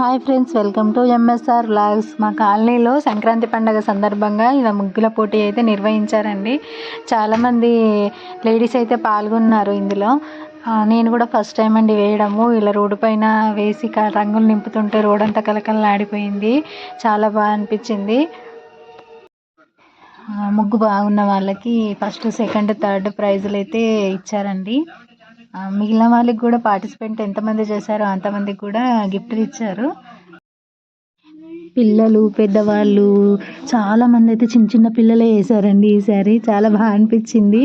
Hi friends, welcome to MSR vlogs. మా కాలనీలో సంక్రాంతి పండుగ సందర్భంగా ఇలా ముగ్గుల పోటీ అయితే నిర్వహించారండి. చాలామంది లేడీస్ అయితే పాల్గొన్నారు ఇందులో. నేను కూడా ఫస్ట్ టైం అండి వేయడము. ఇలా రోడ్డు పైన వేసి రంగులు నింపుతుంటే రోడ్ అంతా కలకలలాడిపోయింది. చాలా బాగా అనిపించింది. ముగ్గు బాగున్న వాళ్ళకి ఫస్ట్, సెకండ్, థర్డ్ ప్రైజులు అయితే ఇచ్చారండి. మిగిలిన వాళ్ళకి కూడా పార్టిసిపేట్ ఎంతమంది చేశారో అంతమందికి కూడా గిఫ్ట్లు ఇచ్చారు. పిల్లలు, పెద్దవాళ్ళు చాలామంది అయితే చిన్న చిన్న పిల్లలే వేశారండి. ఈసారి చాలా బాగా అనిపించింది.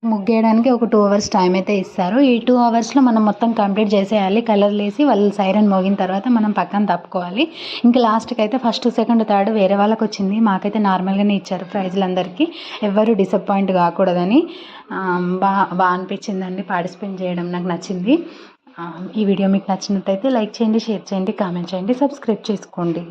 ముగ్గేయడానికి ఒక 2 అవర్స్ టైం అయితే ఇస్తారు. ఈ 2 అవర్స్లో మనం మొత్తం కంప్లీట్ చేసేయాలి. కలర్లు వేసి వాళ్ళు సైరన్ మోగిన తర్వాత మనం పక్కన తప్పుకోవాలి. ఇంకా లాస్ట్కి అయితే ఫస్ట్, సెకండ్, థర్డ్ వేరే వాళ్ళకి వచ్చింది. మాకైతే నార్మల్గానే ఇచ్చారు ప్రైజ్లు. అందరికీ ఎవరు డిసప్పాయింట్ కాకూడదని బాగా అనిపించిందండి. పార్టిసిపేట్ చేయడం నాకు నచ్చింది. ఈ వీడియో మీకు నచ్చినట్టయితే లైక్ చేయండి, షేర్ చేయండి, కామెంట్ చేయండి, సబ్స్క్రైబ్ చేసుకోండి.